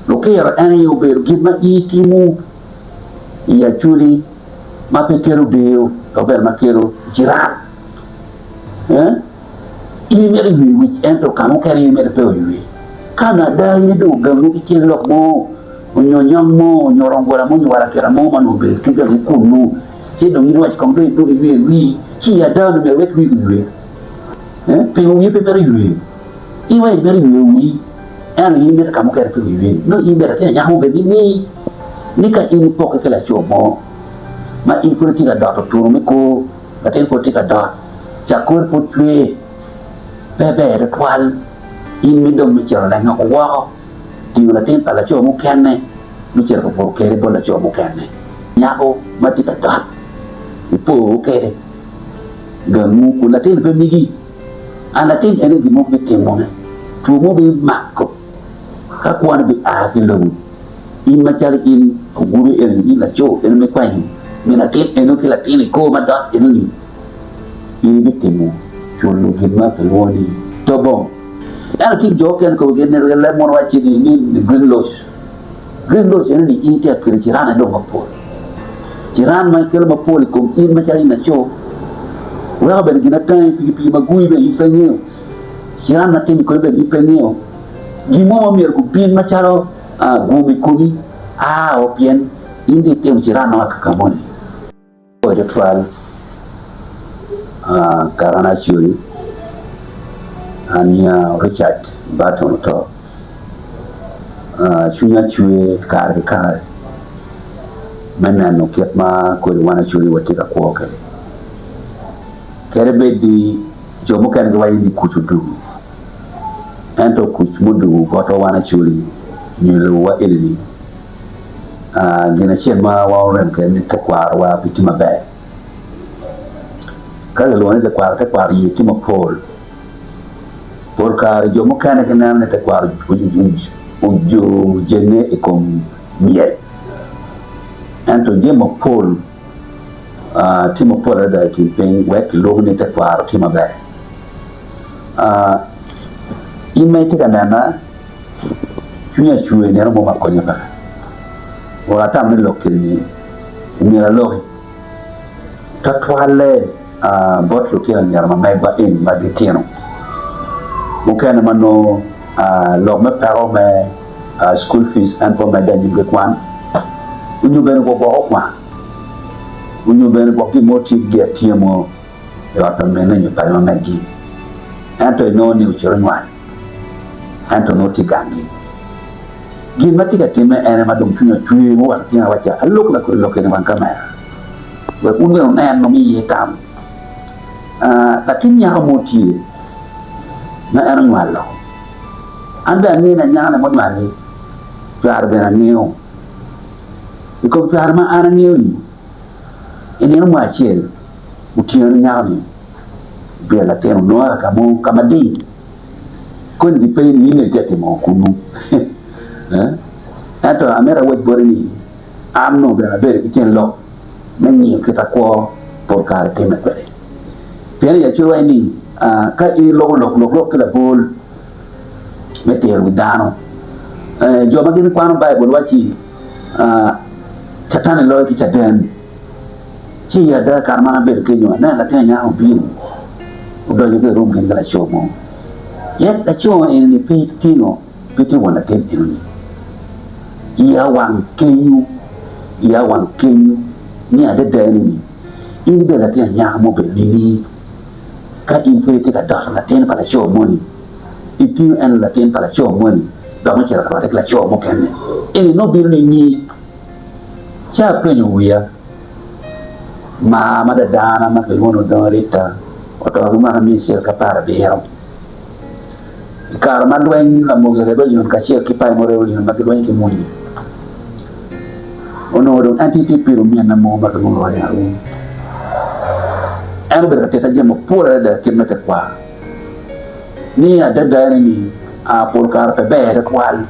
lo che era io per gimma itimu ia juli ma pequeno deu over ma quero girar ini mere wi ento kamo kari mere pe wi kana da ini do gamu ki lok mo nyonyong mo nyorong gora mo nyawara kera mo manu be kiga kunu si do ini wach komdo itu wi ci ada no me wet wi pe wi pe mere wi iwa mere wi ini mere kamo kari pe wi no ini mere ya ho be ni ka ini poke kala chomo ma info tika dot turu miko katen info tika dot jakur putwe bebe de kwal in mi dom mi chero la ngako wa ti la ten pala cho mo kenne mi chero ko kere bo la cho mo kenne nyako ma tika dot ipo kere gamu ku la ten pe migi ana ten ene di mo be temo ne tu mo be makko ka kwana bi a ki lo in ma chari in guru en in la cho en me kwai mina tit eno ki la tini ko ma dot eno ni ini bitimo chulu gimma peloni to bon ana ki joken ko gene le mon wacci ni greenlos eno ni ite per cirana do ma pol ciran ma kel ma pol ko in ma chari na cho wa ben gina tan pi ma gui be ipenio ciran na tini ko be ipenio gimo ma mir ko pin ma charo gumi kuni opien indi tem cirana wa kakamoni de twal karana churi ania Richard Baton to chunya chue kar mana no ketma ko wana churi watika ko kere be di jomo kan go wayi kuchudu ento kuchmudu ko to wana churi ni wa elini gina chema wa ren ke ni takwar wa bitima be kala lo ne takwar yi timo pol por kar jo mo kana kana ne takwar uju jene e kom miet anto jemo pol timo pol da ti pen wet lo ne takwar tima be imai tikana chunya chuwe ne mo makonya ba wata mi lokini mira lohi tatwale bot lo kila nyarma mai ba in ba ditino mukana mano lo me paro me school fees and for my dad you kwan unyu ben ko bo okwa unyu ben ko ki moti ge tiemo rata mena nyu pa ma magi anto no ni uchirwa anto no tigangi gimati ka time ene madum chunya chui mo wa tina wacha alok la ko lokene wan kamera we kunwe no en no mi yetam lakini ya moti na ene ngwalo anda ni na nyana mo mali jar bena niyo iko jar ma ana niyo ni ene no ma chiel utiyo nyani bia la teno no ka mo kamadi ko ndi pe ni ne tete mo kunu ato amera wet borini amno bena bere kitchen lo menni kita ko por kar teme kwere pere ya chuwa ni ka i lo kala bol meter widano jo magini kwano bible wachi tatane lo ki chaden chi ya da karmana bere kenyo na la tenya ubin udo je rum kan kala chomo yet la chomo ni pitino piti wala tem ni ia wang kenyu ni ada dani ini bela dia nyamo beli ka infete ka dar la ten para show money itu en la ten para show money da mo chera ka la show mo kenne ini no bili ni cha penyu ya ma da dana ma ke wono da rita o to ma mi sia ka para be ya karma duen la mo gere do yon ka sia ki pai mo re yon ma ke duen ki mo ono do antiti piru mi na mo ba ko lo ya ero berarti saja mo pura da kimeta kwa ni ada ni por kar pe be kwal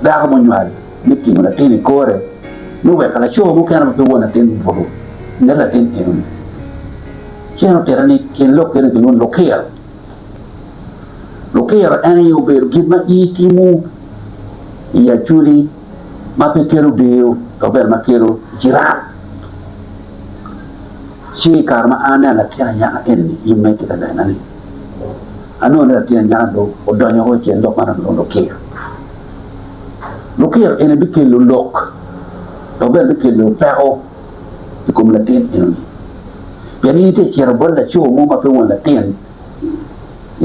da mo nyal ni ki na tini kore no be kala cho mo kana pe wona tin bo nela tin en cheno terani ken lo kene non lo kera ani yo be gimma itimu ia curi mapekeru deu kabar makeru jirat si karma ana la tianya en imai kita dana ni anu na tianya do odonya ho chendo mana do kir lokir ene bikelu lok kabar bikelu pao ikum latin en yani te cherbol la chuo mo ma pe won latin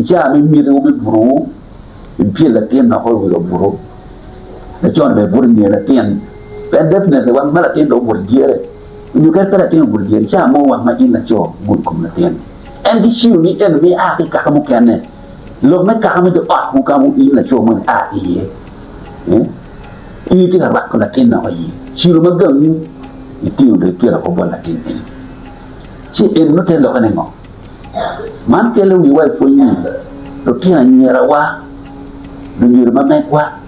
ja mi mi do mi buru bi latin na ho do buru the John be burni la tien but definitely one mala tien do burgiere you get la tien burgiere cha mo wa ma in la cho bun kom la tien and the shoe ni en me a ka ka mo kane lo me ka mo do a mo ka mo in la cho mo a ye ti ka ba ko la tien na wa yi shi lo ma ga ni ti de ke la ko ba la tien chi en no te lo ka ne ngo man ke lo wi wa fo yi lo tien ni ra wa do ni ma me kwa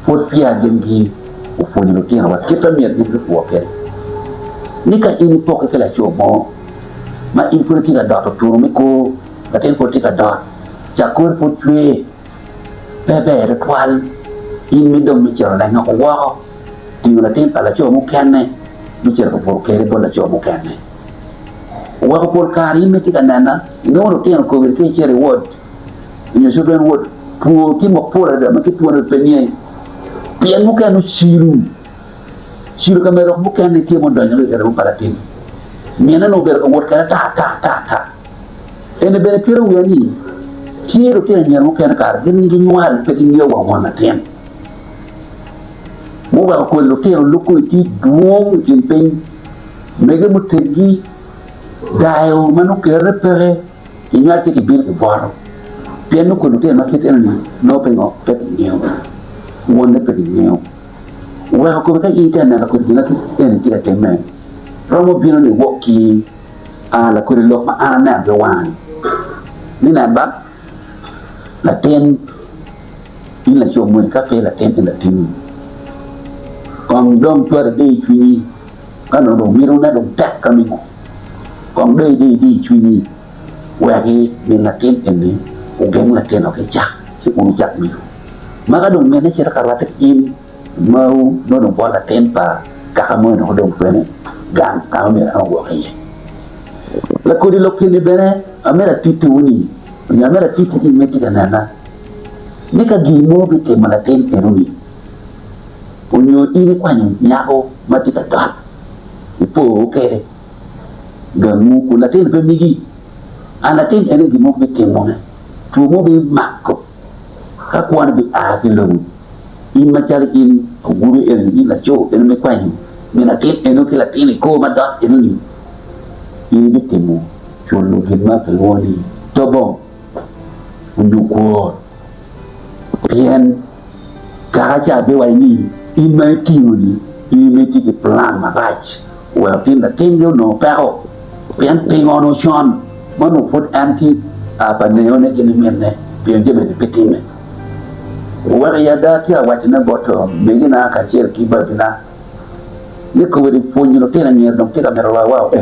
Fort Pia Gengi, Ufoni Lutina, what Kitamir did the walker. Nika in pocket like your more. My infinity a dot of Turumiko, but in for take a dot. Jakur for three, Bebe, the qual, in middle Mitchell, like a wow. Do you attempt a la Jomo Cane, Mitchell for carryable la Jomo Cane? Walk for carry, make it a nana, no routine communication reward. In your children would poor Tim of Poor, the market 200 penny. Pian bukan siru kamera bukan ni tiap modal yang kita para tim. Mana novel award kena ta. Ini berkira wani. Kira tiap yang bukan kar. Ini jual petinggi awam mana tiap. Mula aku lukian luku itu duong jimping. Mega mutegi. Dayo manu kira pere. Ingat sih kibir kebaru. Pian lukian makit ini. No pengok petinggi awam. Wanda pedinho wa ko ka ita na ko dina en ti ate men romo bino ni woki ala ko lo ma ana de wan ni na ba la ten ila cho mo ka fe la ten la tin kong dom tuar de chuni kano do miro na do tak kami mo kong de chuni wa ki ni la ten ni o gem la ten o ke cha si o cha mi maka dong mena cara karwat in mau no dong pola tempa kakamu no dong pene gang kami ana wo kaye la ko di lokini bene amera titi uni ni amera titi meti kanana ni ka gimo bite malaten eruni unyo ini kwanyo nyako mati ka dot ipo kere gamu kulaten pe migi anaten ene gimo bite mona tu mo bi makko kakuan bi akilum in macam in guru in la cho in me kwanyu mina tip eno kila tini ko madat eno ni bitemu chulu hima peloni tobong unduko pian kaja be waini in me tiuni in me ti plan magach well tin la tin yo no pao pian pingono chon manu put anti apa neone ni menne pian je be petime wala ya dati awatina boto begina ka cher kiba bina ni ko wadi fonyo tena nyer dom teka mero wa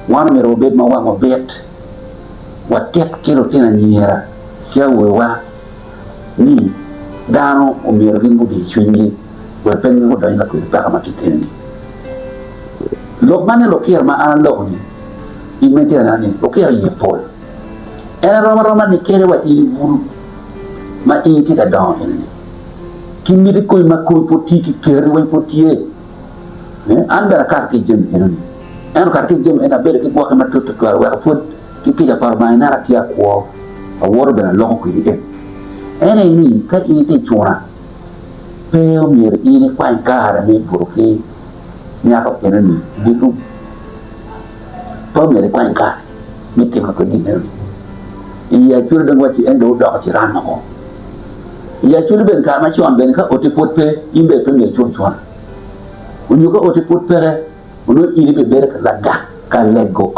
wana mero bet ma wa bet wa tek kilo tena nyera kia wa ni dano o mero gingu di chunyi wa pengi ko dai la ko ta ma kiteni lokmane lokir ma an lokni imeti anani lokir ye pol era roma ni kere wa ilivuru ma inti da down ini kimi de koy ma koy poti ki kere way potiye anda kar ki jem ini en kar ki jem ena bele ki ko ma to wa fot ki ki da par ma na ra ki ko a wor bena lo ko ni ene ni ka ini te chora pe o mi re ini kwa kara ni porque nya ko ene ni bitu to mi re kwa ka mi te ma ko ni ne iya chura dang wa ci endo do ci ran no ya chulu ben ka ma chon ben ka oti potpe imbe pe me chon unyu ko oti potpere unu ini be bere ka laga ka lego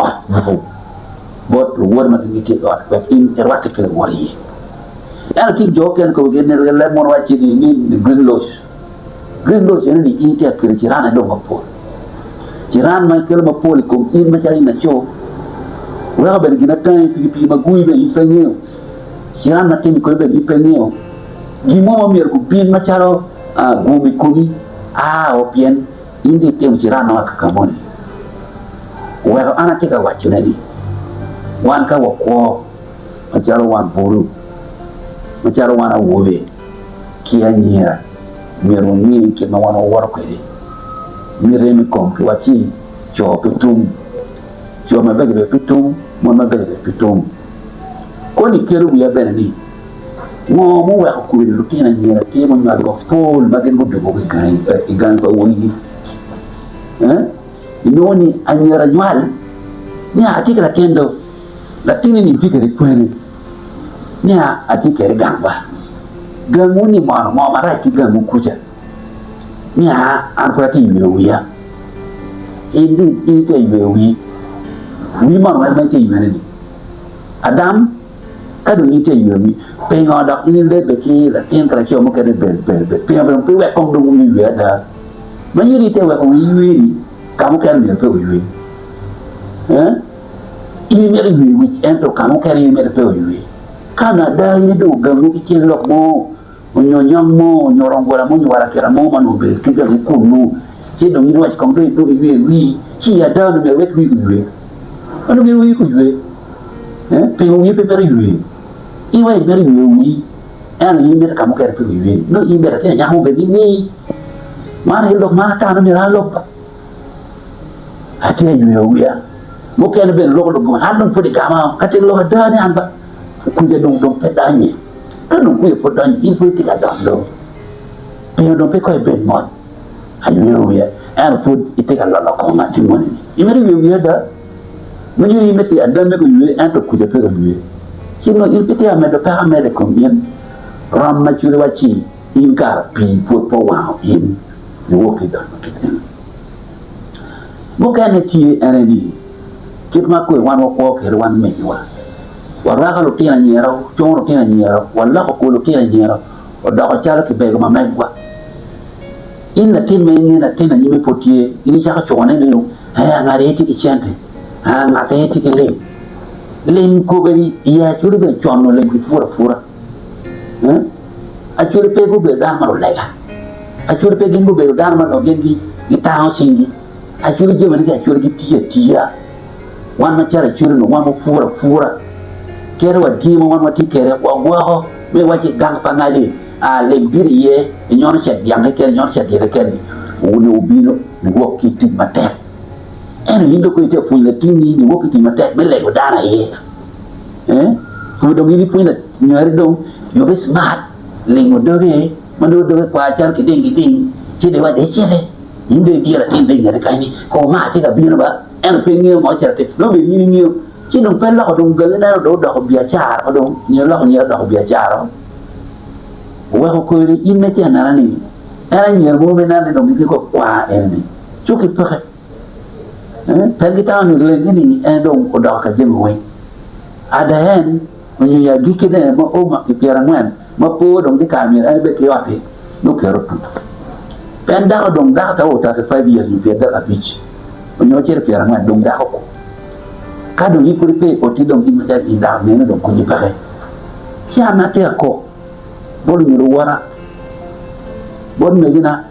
bot wor ma ti ki dot but in erwate ke wori ya ki joken ko gene le mon wa ci ni green loss ni ini ti akire ci rana do ma po ci ran ma kel ma poli ko in ma ci na cho wa ben gina tan pi ma gui be ipenyo ci ran na tin ko be ipenyo gimo mir ku pin macharo gumi kumi opien indi tem sirano akakamoni wero anatika wachunani wan ka wakwo macharo wan buru macharo wan awobe kia nyera miruni ke no wan wor kwede miremi kom ki wachi cho pitum cho mabege pitum mo mabege pitum koni kero ya benani mo wa ko lu kina nyera ke mo ngal ko fol bagen go de go kai igan ko woni inoni anyera nyal ni atikira kendo lakini ni fikiri kweli ni atikira gamba gamuni mo mara ki gamu kuja ni anfati yuya indi ite yuwi wi ma ma te yuwi adam kadu ni te yuwi pe ngoda ini le be ki la tin kra cho mo ke de be pe ba pe we kong du yuwi da ma yiri te we kong yuwi kamu kan be pe yuwi ini mere yuwi ento kamu kan ini mere pe yuwi kana da ini do gamu ki lok mo nyonyang mo nyorong gora mo nyuara kira mo manube kiga kunu ci do ngi wacc kom do wi ci ada no be wek wi anu be wi ku wi pe wi pe per wi I wa be wi anu ni mer kam ker pe wi no I ber te nya ho be ni mara lok mara ta no mira lok ate wi ya mo ken be lok lok han fo di kama ate lo da ni amba ku je dong pe danye kanu ku fo dan info ti ka dan do pe do pe ko be mon ayo ya and food ite ka la ko ma ti mon ni imeri wi da mun yi meti adam me ku wi and ku je pe wi sino il piti ame do pa ame de kombien ram ma churi wachi in ka pi fu po wa in ni wo ki da kiten mo ka ne ti eneni kit ma ku wan wo ko ke wan me wa warra ka lo tina nyero choro tina nyero walla ko lo tina nyero o da ko chala ki be ma me wa in la tin me ni na tina ni me potie ini cha ka chone ne no ha ngare ti ki chante ha ngate ti ki le ko beri ya churu be chono le ki fura a churu pe go be da ma lo lega a churu pe gingo be da ma lo gengi ita ho singi a churu je man ga churu ki tia wan ma chara churu no wan mo fura kere wa dimo wan wati kere wa go me wati gang pangali le biri ye nyon che biang ke nyon che dire ke ni ubino ni wo ki ti mate en lindo ko te fu le tini ni wo ki ti mate me le go dana ye fu do ni fu na nyari do yo be smart le mo do ge ma do kwa char ki ding chi de wa de che le inde dia la tin de ngare kai ni ko ma ti ka bi no ba en pe ngi mo che te lo be ni ci non per lo dong gel na do do biacara o dong ni lo ni do biacara wa ko ri in me ti na ni era ni mo me na do mi ko kwa ni chu ki pa per ki ta ni le ni dong ko do ka je mo ada hen ni ya gi ki ne mo o ma ki piara ngwan ma po dong di kamera be ki wa ti no ke ro pen da dong da ta o ta 5 years ni pe da beach ni che piara ngwan dong da ko kado ni kuripe o ti dong ki mata inda me no dong ko ni pare sia na te ko bol ni wara bon me gina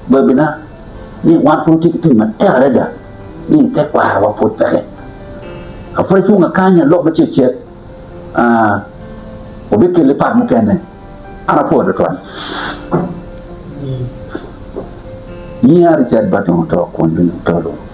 babina ni wan fu ti ti ma te rada ni te kwa wa fu pare a fu chu nga kanya lo ba che o be ke le pa mu kene ara po do ton ni ari chat ba to ko ndu to